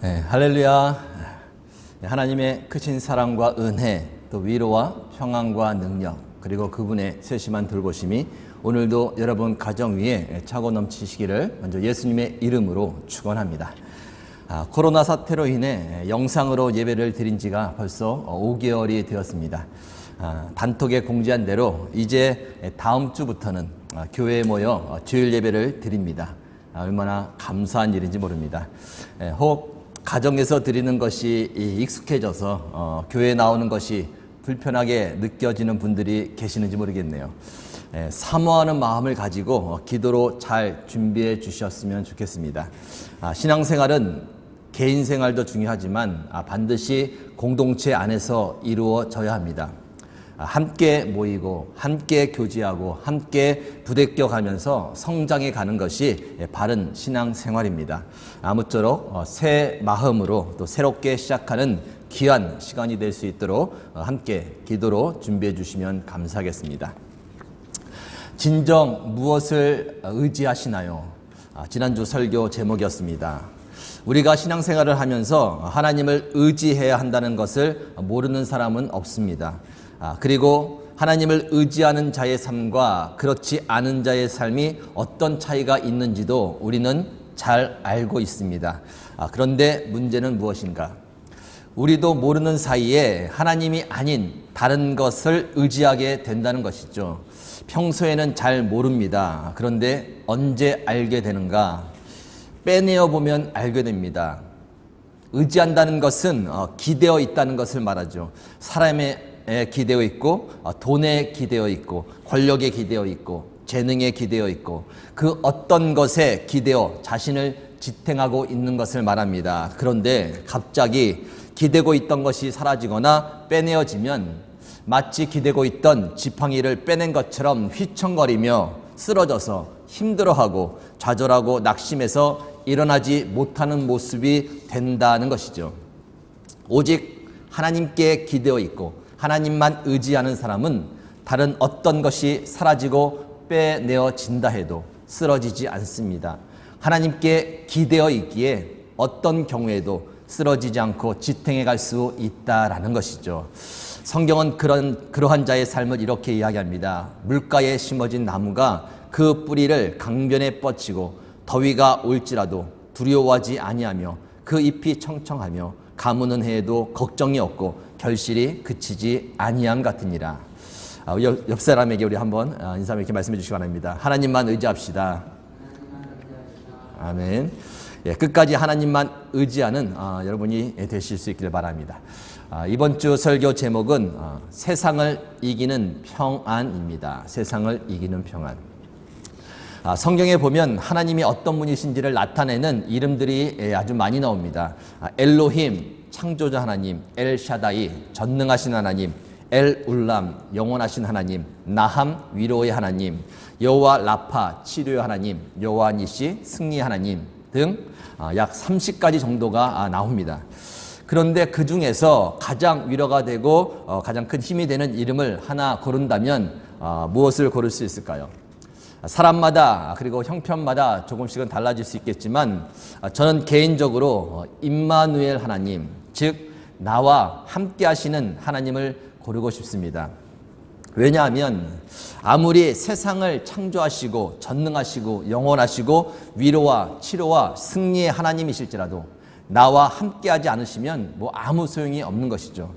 네, 할렐루야. 하나님의 크신 사랑과 은혜, 또 위로와 평안과 능력, 그리고 그분의 세심한 돌보심이 오늘도 여러분 가정 위에 차고 넘치시기를 먼저 예수님의 이름으로 축원합니다. 코로나 사태로 인해 영상으로 예배를 드린 지가 벌써 5개월이 되었습니다. 단톡에 공지한 대로 이제 다음 주부터는 교회에 모여 주일 예배를 드립니다. 얼마나 감사한 일인지 모릅니다. 혹 가정에서 드리는 것이 익숙해져서 교회에 나오는 것이 불편하게 느껴지는 분들이 계시는지 모르겠네요. 사모하는 마음을 가지고 기도로 잘 준비해 주셨으면 좋겠습니다. 신앙생활은 개인 생활도 중요하지만 반드시 공동체 안에서 이루어져야 합니다. 함께 모이고 함께 교제하고 함께 부대껴 가면서 성장해 가는 것이 바른 신앙생활입니다. 아무쪼록 새 마음으로 또 새롭게 시작하는 귀한 시간이 될 수 있도록 함께 기도로 준비해 주시면 감사하겠습니다. 진정 무엇을 의지하시나요? 지난주 설교 제목이었습니다. 우리가 신앙생활을 하면서 하나님을 의지해야 한다는 것을 모르는 사람은 없습니다. 그리고 하나님을 의지하는 자의 삶과 그렇지 않은 자의 삶이 어떤 차이가 있는지도 우리는 잘 알고 있습니다. 그런데 문제는 무엇인가? 우리도 모르는 사이에 하나님이 아닌 다른 것을 의지하게 된다는 것이죠. 평소에는 잘 모릅니다. 그런데 언제 알게 되는가? 빼내어 보면 알게 됩니다. 의지한다는 것은 기대어 있다는 것을 말하죠. 사람의 기대어 있고 돈에 기대어 있고 권력에 기대어 있고 재능에 기대어 있고 그 어떤 것에 기대어 자신을 지탱하고 있는 것을 말합니다. 그런데 갑자기 기대고 있던 것이 사라지거나 빼내어지면 마치 기대고 있던 지팡이를 빼낸 것처럼 휘청거리며 쓰러져서 힘들어하고 좌절하고 낙심해서 일어나지 못하는 모습이 된다는 것이죠. 오직 하나님께 기대어 있고 하나님만 의지하는 사람은 다른 어떤 것이 사라지고 빼내어진다 해도 쓰러지지 않습니다. 하나님께 기대어 있기에 어떤 경우에도 쓰러지지 않고 지탱해 갈 수 있다라는 것이죠. 성경은 그러한 자의 삶을 이렇게 이야기합니다. 물가에 심어진 나무가 그 뿌리를 강변에 뻗치고 더위가 올지라도 두려워하지 아니하며 그 잎이 청청하며 가무는 해에도 걱정이 없고 결실이 그치지 아니함 같으니라. 옆 사람에게 우리 한번 인사하며 이렇게 말씀해 주시기 바랍니다. 하나님만 의지합시다. 아멘. 끝까지 하나님만 의지하는 여러분이 되실 수 있기를 바랍니다. 이번 주 설교 제목은 세상을 이기는 평안입니다. 세상을 이기는 평안. 성경에 보면 하나님이 어떤 분이신지를 나타내는 이름들이 아주 많이 나옵니다. 엘로힘, 창조자 하나님, 엘샤다이, 전능하신 하나님, 엘울람, 영원하신 하나님, 나함, 위로의 하나님, 여호와 라파, 치료의 하나님, 여호와 니시, 승리의 하나님 등 약 30가지 정도가 나옵니다. 그런데 그 중에서 가장 위로가 되고 가장 큰 힘이 되는 이름을 하나 고른다면 무엇을 고를 수 있을까요? 사람마다 그리고 형편마다 조금씩은 달라질 수 있겠지만 저는 개인적으로 임마누엘 하나님, 즉 나와 함께 하시는 하나님을 고르고 싶습니다. 왜냐하면 아무리 세상을 창조하시고 전능하시고 영원하시고 위로와 치료와 승리의 하나님이실지라도 나와 함께 하지 않으시면 아무 소용이 없는 것이죠.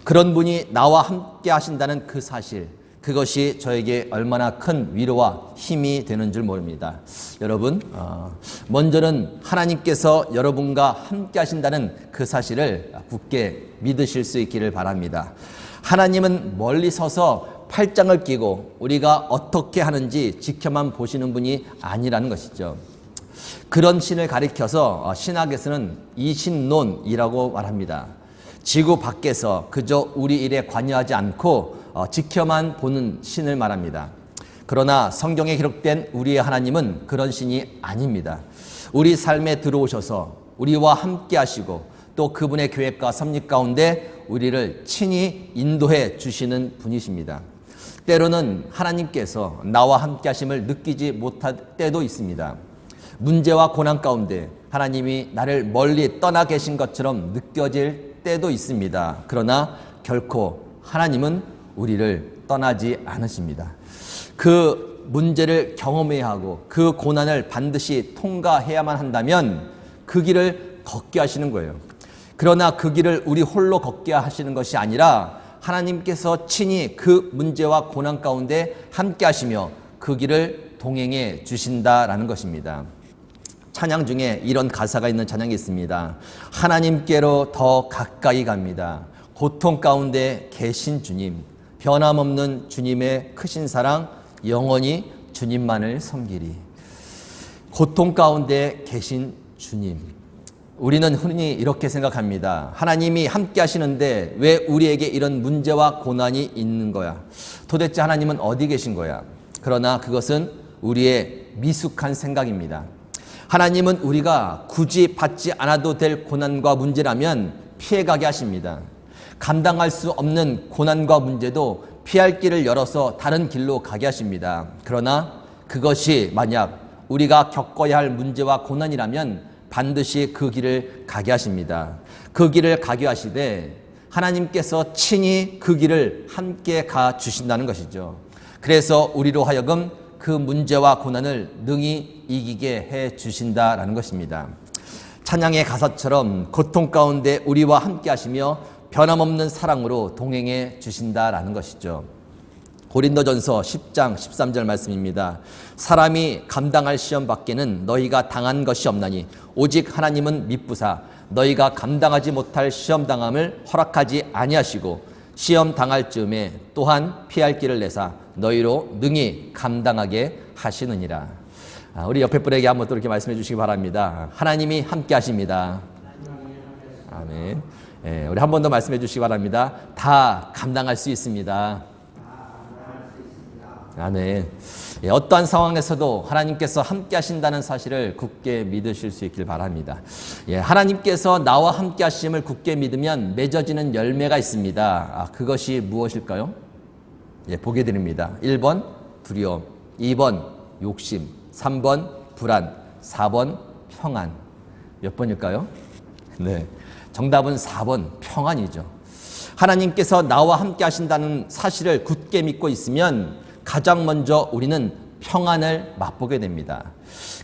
그런 분이 나와 함께 하신다는 그 사실, 그것이 저에게 얼마나 큰 위로와 힘이 되는 줄 모릅니다. 여러분, 먼저는 하나님께서 여러분과 함께 하신다는 그 사실을 굳게 믿으실 수 있기를 바랍니다. 하나님은 멀리 서서 팔짱을 끼고 우리가 어떻게 하는지 지켜만 보시는 분이 아니라는 것이죠. 그런 신을 가리켜서 신학에서는 이신론이라고 말합니다. 지구 밖에서 그저 우리 일에 관여하지 않고 지켜만 보는 신을 말합니다. 그러나 성경에 기록된 우리의 하나님은 그런 신이 아닙니다. 우리 삶에 들어오셔서 우리와 함께 하시고 또 그분의 계획과 섭리 가운데 우리를 친히 인도해 주시는 분이십니다. 때로는 하나님께서 나와 함께 하심을 느끼지 못할 때도 있습니다. 문제와 고난 가운데 하나님이 나를 멀리 떠나 계신 것처럼 느껴질 때도 있습니다. 그러나 결코 하나님은 우리를 떠나지 않으십니다. 그 문제를 경험해야 하고 그 고난을 반드시 통과해야만 한다면 그 길을 걷게 하시는 거예요. 그러나 그 길을 우리 홀로 걷게 하시는 것이 아니라 하나님께서 친히 그 문제와 고난 가운데 함께 하시며 그 길을 동행해 주신다라는 것입니다. 찬양 중에 이런 가사가 있는 찬양이 있습니다. 하나님께로 더 가까이 갑니다. 고통 가운데 계신 주님, 변함없는 주님의 크신 사랑, 영원히 주님만을 섬기리. 고통 가운데 계신 주님. 우리는 흔히 이렇게 생각합니다. 하나님이 함께 하시는데 왜 우리에게 이런 문제와 고난이 있는 거야? 도대체 하나님은 어디 계신 거야? 그러나 그것은 우리의 미숙한 생각입니다. 하나님은 우리가 굳이 받지 않아도 될 고난과 문제라면 피해가게 하십니다. 감당할 수 없는 고난과 문제도 피할 길을 열어서 다른 길로 가게 하십니다. 그러나 그것이 만약 우리가 겪어야 할 문제와 고난이라면 반드시 그 길을 가게 하십니다. 그 길을 가게 하시되 하나님께서 친히 그 길을 함께 가 주신다는 것이죠. 그래서 우리로 하여금 그 문제와 고난을 능히 이기게 해 주신다라는 것입니다. 찬양의 가사처럼 고통 가운데 우리와 함께 하시며 변함없는 사랑으로 동행해 주신다라는 것이죠. 고린도전서 10장 13절 말씀입니다. 사람이 감당할 시험 밖에는 너희가 당한 것이 없나니 오직 하나님은 미쁘사 너희가 감당하지 못할 시험 당함을 허락하지 아니하시고 시험 당할 즈음에 또한 피할 길을 내사 너희로 능히 감당하게 하시느니라. 우리 옆에 분에게 한번 또 이렇게 말씀해 주시기 바랍니다. 하나님이 함께 하십니다. 아멘. 우리 한 번 더 말씀해 주시기 바랍니다. 다 감당할 수 있습니다. 아멘. 어떠한 상황에서도 하나님께서 함께 하신다는 사실을 굳게 믿으실 수 있길 바랍니다. 하나님께서 나와 함께 하심을 굳게 믿으면 맺어지는 열매가 있습니다. 그것이 무엇일까요? 보게 드립니다. 1번 두려움, 2번 욕심, 3번 불안, 4번 평안. 몇 번일까요? 네, 정답은 4번 평안이죠. 하나님께서 나와 함께 하신다는 사실을 굳게 믿고 있으면 가장 먼저 우리는 평안을 맛보게 됩니다.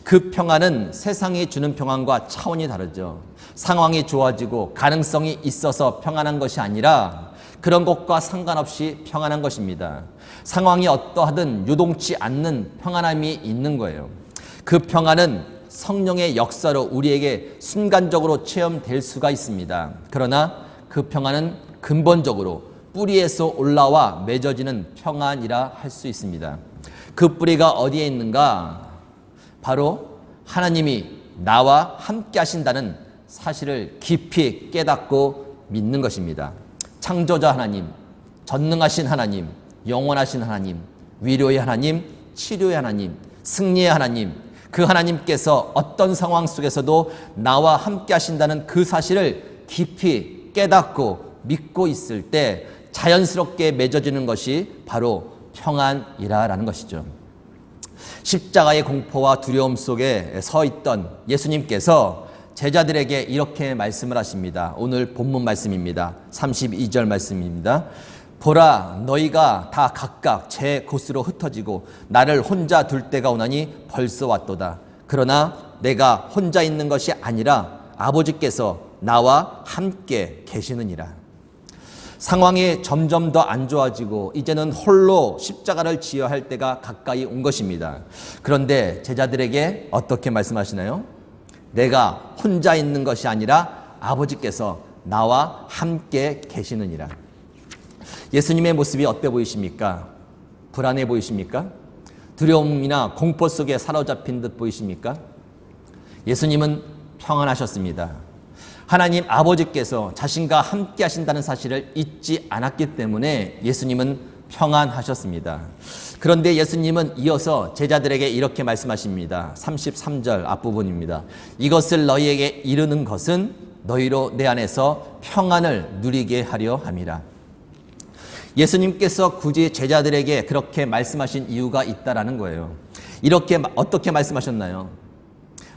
그 평안은 세상이 주는 평안과 차원이 다르죠. 상황이 좋아지고 가능성이 있어서 평안한 것이 아니라 그런 것과 상관없이 평안한 것입니다. 상황이 어떠하든 요동치 않는 평안함이 있는 거예요. 그 평안은 성령의 역사로 우리에게 순간적으로 체험될 수가 있습니다. 그러나 그 평안은 근본적으로 뿌리에서 올라와 맺어지는 평안이라 할 수 있습니다. 그 뿌리가 어디에 있는가? 바로 하나님이 나와 함께 하신다는 사실을 깊이 깨닫고 믿는 것입니다. 창조자 하나님, 전능하신 하나님, 영원하신 하나님, 위로의 하나님, 치료의 하나님, 승리의 하나님, 그 하나님께서 어떤 상황 속에서도 나와 함께 하신다는 그 사실을 깊이 깨닫고 믿고 있을 때 자연스럽게 맺어지는 것이 바로 평안이라는 것이죠. 십자가의 공포와 두려움 속에 서 있던 예수님께서 제자들에게 이렇게 말씀을 하십니다. 오늘 본문 말씀입니다. 32절 말씀입니다. 보라, 너희가 다 각각 제 곳으로 흩어지고 나를 혼자 둘 때가 오나니 벌써 왔도다. 그러나 내가 혼자 있는 것이 아니라 아버지께서 나와 함께 계시느니라. 상황이 점점 더 안 좋아지고 이제는 홀로 십자가를 지어야 할 때가 가까이 온 것입니다. 그런데 제자들에게 어떻게 말씀하시나요? 내가 혼자 있는 것이 아니라 아버지께서 나와 함께 계시느니라. 예수님의 모습이 어때 보이십니까? 불안해 보이십니까? 두려움이나 공포 속에 사로잡힌 듯 보이십니까? 예수님은 평안하셨습니다. 하나님 아버지께서 자신과 함께 하신다는 사실을 잊지 않았기 때문에 예수님은 평안하셨습니다. 그런데 예수님은 이어서 제자들에게 이렇게 말씀하십니다. 33절 앞부분입니다. 이것을 너희에게 이르는 것은 너희로 내 안에서 평안을 누리게 하려 함이라. 예수님께서 굳이 제자들에게 그렇게 말씀하신 이유가 있다라는 거예요. 이렇게 어떻게 말씀하셨나요?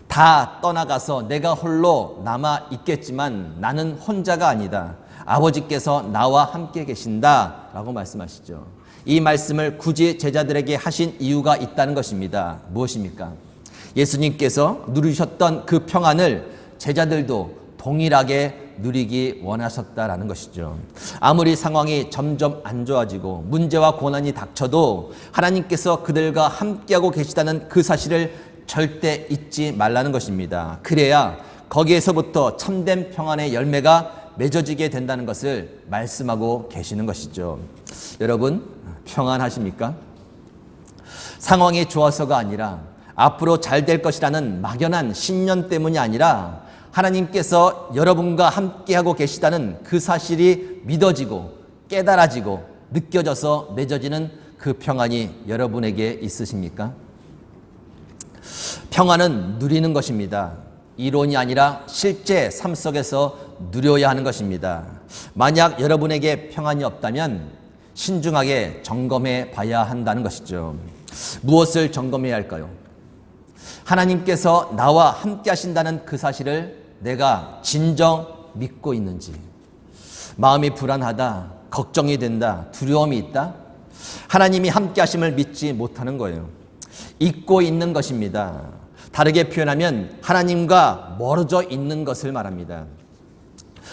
다 떠나가서 내가 홀로 남아 있겠지만 나는 혼자가 아니다. 아버지께서 나와 함께 계신다라고 말씀하시죠. 이 말씀을 굳이 제자들에게 하신 이유가 있다는 것입니다. 무엇입니까? 예수님께서 누리셨던 그 평안을 제자들도 동일하게 누리기 원하셨다라는 것이죠. 아무리 상황이 점점 안 좋아지고 문제와 고난이 닥쳐도 하나님께서 그들과 함께하고 계시다는 그 사실을 절대 잊지 말라는 것입니다. 그래야 거기에서부터 참된 평안의 열매가 맺어지게 된다는 것을 말씀하고 계시는 것이죠. 여러분, 평안하십니까? 상황이 좋아서가 아니라 앞으로 잘 될 것이라는 막연한 신념 때문이 아니라 하나님께서 여러분과 함께하고 계시다는 그 사실이 믿어지고 깨달아지고 느껴져서 맺어지는 그 평안이 여러분에게 있으십니까? 평안은 누리는 것입니다. 이론이 아니라 실제 삶 속에서 누려야 하는 것입니다. 만약 여러분에게 평안이 없다면 신중하게 점검해 봐야 한다는 것이죠. 무엇을 점검해야 할까요? 하나님께서 나와 함께 하신다는 그 사실을 내가 진정 믿고 있는지, 마음이 불안하다, 걱정이 된다, 두려움이 있다, 하나님이 함께 하심을 믿지 못하는 거예요. 잊고 있는 것입니다. 다르게 표현하면 하나님과 멀어져 있는 것을 말합니다.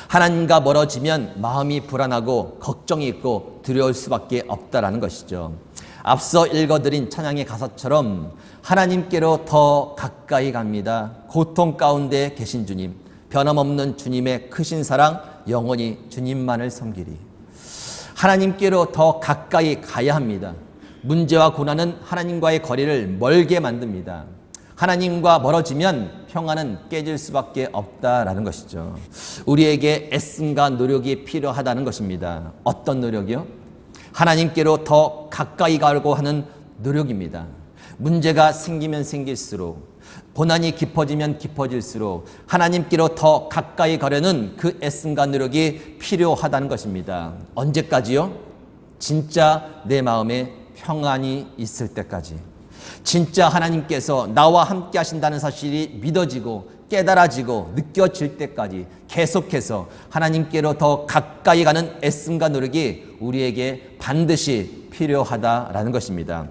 하나님과 멀어지면 마음이 불안하고 걱정이 있고 두려울 수밖에 없다라는 것이죠. 앞서 읽어드린 찬양의 가사처럼 하나님께로 더 가까이 갑니다. 고통 가운데 계신 주님, 변함없는 주님의 크신 사랑, 영원히 주님만을 섬기리. 하나님께로 더 가까이 가야 합니다. 문제와 고난은 하나님과의 거리를 멀게 만듭니다. 하나님과 멀어지면 평안은 깨질 수밖에 없다라는 것이죠. 우리에게 애씀과 노력이 필요하다는 것입니다. 어떤 노력이요? 하나님께로 더 가까이 가려고 하는 노력입니다. 문제가 생기면 생길수록, 고난이 깊어지면 깊어질수록 하나님께로 더 가까이 가려는 그 애씀과 노력이 필요하다는 것입니다. 언제까지요? 진짜 내 마음에 평안이 있을 때까지. 진짜 하나님께서 나와 함께 하신다는 사실이 믿어지고 깨달아지고 느껴질 때까지 계속해서 하나님께로 더 가까이 가는 애씀과 노력이 우리에게 반드시 필요하다라는 것입니다.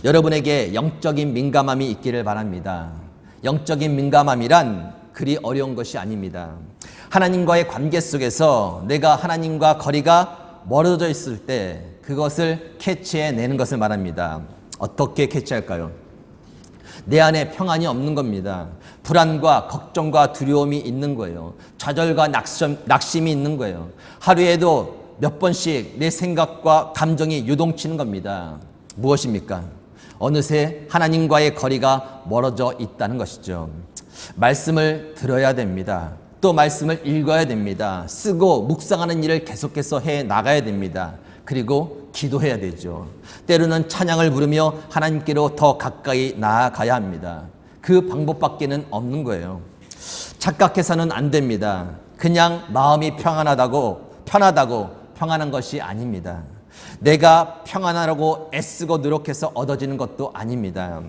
여러분에게 영적인 민감함이 있기를 바랍니다. 영적인 민감함이란 그리 어려운 것이 아닙니다. 하나님과의 관계 속에서 내가 하나님과 거리가 멀어져 있을 때 그것을 캐치해내는 것을 말합니다. 어떻게 캐치할까요? 내 안에 평안이 없는 겁니다. 불안과 걱정과 두려움이 있는 거예요. 좌절과 낙심이 있는 거예요. 하루에도 몇 번씩 내 생각과 감정이 유동치는 겁니다. 무엇입니까? 어느새 하나님과의 거리가 멀어져 있다는 것이죠. 말씀을 들어야 됩니다. 또 말씀을 읽어야 됩니다. 쓰고 묵상하는 일을 계속해서 해 나가야 됩니다. 그리고 기도해야 되죠. 때로는 찬양을 부르며 하나님께로 더 가까이 나아가야 합니다. 그 방법밖에는 없는 거예요. 착각해서는 안 됩니다. 그냥 마음이 편하다고 평안한 것이 아닙니다. 내가 평안하라고 애쓰고 노력해서 얻어지는 것도 아닙니다.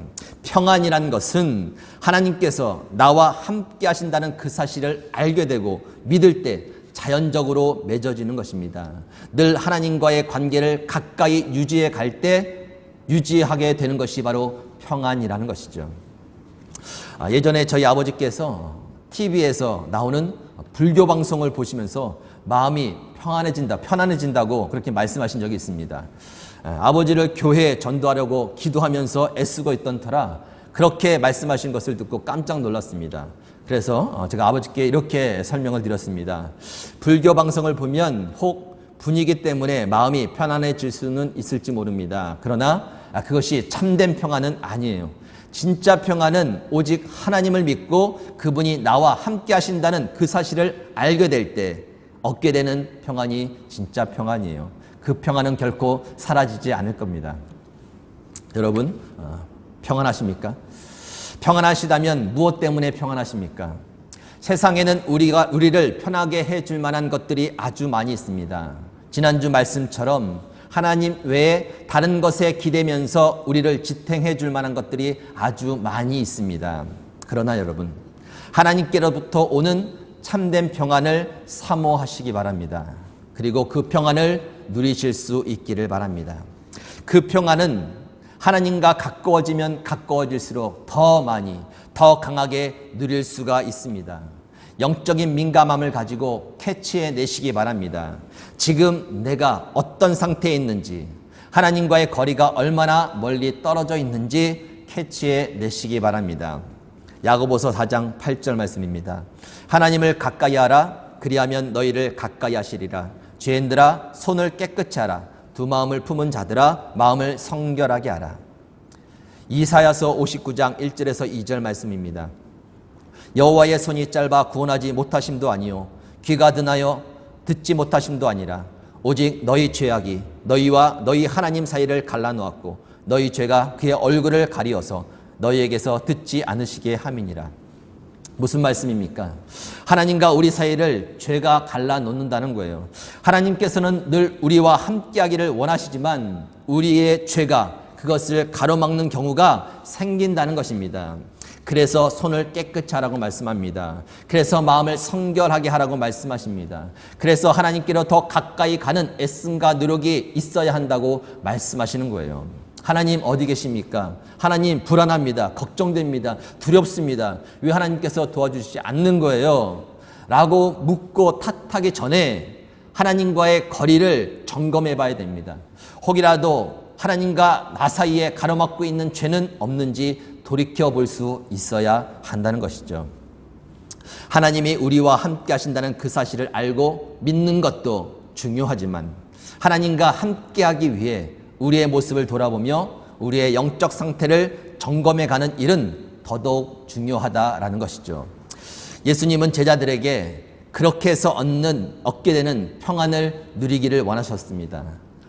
평안이란 것은 하나님께서 나와 함께 하신다는 그 사실을 알게 되고 믿을 때 자연적으로 맺어지는 것입니다. 늘 하나님과의 관계를 가까이 유지해 갈 때 유지하게 되는 것이 바로 평안이라는 것이죠. 예전에 저희 아버지께서 TV에서 나오는 불교 방송을 보시면서 마음이 편안해진다고 그렇게 말씀하신 적이 있습니다. 아버지를 교회에 전도하려고 기도하면서 애쓰고 있던 터라 그렇게 말씀하신 것을 듣고 깜짝 놀랐습니다. 그래서 제가 아버지께 이렇게 설명을 드렸습니다. 불교 방송을 보면 혹 분위기 때문에 마음이 편안해질 수는 있을지 모릅니다. 그러나 그것이 참된 평안은 아니에요. 진짜 평안은 오직 하나님을 믿고 그분이 나와 함께 하신다는 그 사실을 알게 될 때 얻게 되는 평안이 진짜 평안이에요. 그 평안은 결코 사라지지 않을 겁니다. 여러분, 평안하십니까? 평안하시다면 무엇 때문에 평안하십니까? 세상에는 우리를 편하게 해줄 만한 것들이 아주 많이 있습니다. 지난주 말씀처럼 하나님 외에 다른 것에 기대면서 우리를 지탱해 줄 만한 것들이 아주 많이 있습니다. 그러나 여러분, 하나님께로부터 오는 참된 평안을 사모하시기 바랍니다. 그리고 그 평안을 누리실 수 있기를 바랍니다. 그 평안은 하나님과 가까워지면 가까워질수록 더 많이, 더 강하게 누릴 수가 있습니다. 영적인 민감함을 가지고 캐치해내시기 바랍니다. 지금 내가 어떤 상태에 있는지, 하나님과의 거리가 얼마나 멀리 떨어져 있는지 캐치해내시기 바랍니다. 야고보서 4장 8절 말씀입니다. 하나님을 가까이 하라. 그리하면 너희를 가까이 하시리라. 죄인들아 손을 깨끗이 하라. 두 마음을 품은 자들아 마음을 성결하게 하라. 이사야서 59장 1절에서 2절 말씀입니다. 여호와의 손이 짧아 구원하지 못하심도 아니요 귀가 드나여 듣지 못하심도 아니라 오직 너희 죄악이 너희와 너희 하나님 사이를 갈라놓았고 너희 죄가 그의 얼굴을 가리어서 너희에게서 듣지 않으시게 함이니라. 무슨 말씀입니까? 하나님과 우리 사이를 죄가 갈라놓는다는 거예요. 하나님께서는 늘 우리와 함께하기를 원하시지만 우리의 죄가 그것을 가로막는 경우가 생긴다는 것입니다. 그래서 손을 깨끗이 하라고 말씀합니다. 그래서 마음을 성결하게 하라고 말씀하십니다. 그래서 하나님께로 더 가까이 가는 애씀과 노력이 있어야 한다고 말씀하시는 거예요. 하나님 어디 계십니까? 하나님 불안합니다. 걱정됩니다. 두렵습니다. 왜 하나님께서 도와주시지 않는 거예요? 라고 묻고 탓하기 전에 하나님과의 거리를 점검해 봐야 됩니다. 혹이라도 하나님과 나 사이에 가로막고 있는 죄는 없는지 돌이켜볼 수 있어야 한다는 것이죠. 하나님이 우리와 함께 하신다는 그 사실을 알고 믿는 것도 중요하지만 하나님과 함께하기 위해 우리의 모습을 돌아보며 우리의 영적 상태를 점검해가는 일은 더더욱 중요하다라는 것이죠. 예수님은 제자들에게 그렇게 해서 얻게 되는 평안을 누리기를 원하셨습니다.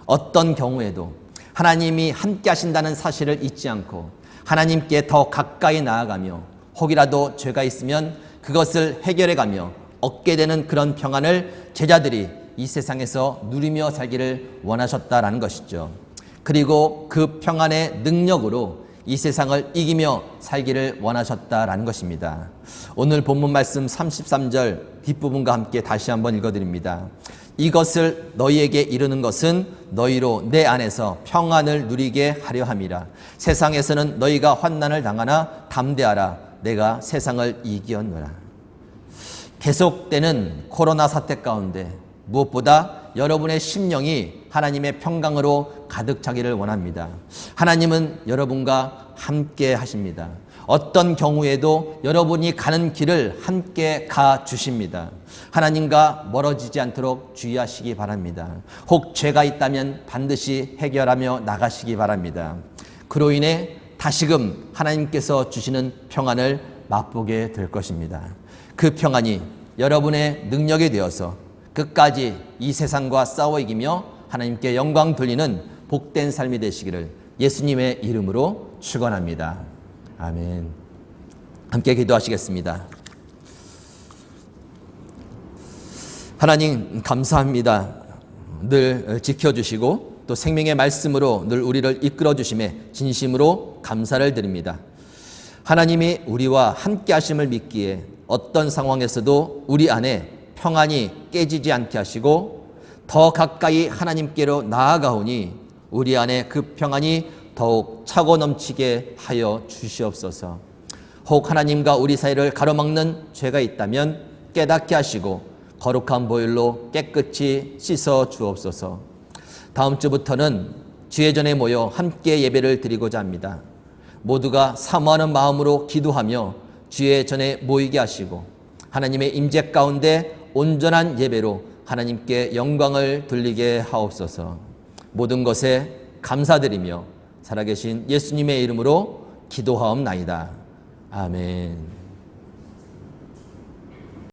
어떤 경우에도 하나님이 함께 하신다는 사실을 잊지 않고 하나님께 더 가까이 나아가며 혹이라도 죄가 있으면 그것을 해결해가며 얻게 되는 그런 평안을 제자들이 이 세상에서 누리며 살기를 원하셨다라는 것이죠. 그리고 그 평안의 능력으로 이 세상을 이기며 살기를 원하셨다라는 것입니다. 오늘 본문 말씀 33절 뒷부분과 함께 다시 한번 읽어드립니다. 이것을 너희에게 이르는 것은 너희로 내 안에서 평안을 누리게 하려 함이라. 세상에서는 너희가 환난을 당하나 담대하라. 내가 세상을 이기었노라. 계속되는 코로나 사태 가운데 무엇보다 여러분의 심령이 하나님의 평강으로 가득 차기를 원합니다. 하나님은 여러분과 함께 하십니다. 어떤 경우에도 여러분이 가는 길을 함께 가 주십니다. 하나님과 멀어지지 않도록 주의하시기 바랍니다. 혹 죄가 있다면 반드시 해결하며 나가시기 바랍니다. 그로 인해 다시금 하나님께서 주시는 평안을 맛보게 될 것입니다. 그 평안이 여러분의 능력이 되어서 끝까지 이 세상과 싸워 이기며 하나님께 영광 돌리는 복된 삶이 되시기를 예수님의 이름으로 축원합니다. 아멘. 함께 기도하시겠습니다. 하나님 감사합니다. 늘 지켜주시고 또 생명의 말씀으로 늘 우리를 이끌어 주심에 진심으로 감사를 드립니다. 하나님이 우리와 함께 하심을 믿기에 어떤 상황에서도 우리 안에 평안이 깨지지 않게 하시고 더 가까이 하나님께로 나아가오니 우리 안에 그 평안이 더욱 차고 넘치게 하여 주시옵소서. 혹 하나님과 우리 사이를 가로막는 죄가 있다면 깨닫게 하시고 거룩한 보혈로 깨끗이 씻어 주옵소서. 다음 주부터는 주의전에 모여 함께 예배를 드리고자 합니다. 모두가 사모하는 마음으로 기도하며 주의 전에 모이게 하시고 하나님의 임재 가운데 온전한 예배로 하나님께 영광을 돌리게 하옵소서. 모든 것에 감사드리며 살아계신 예수님의 이름으로 기도하옵나이다. 아멘.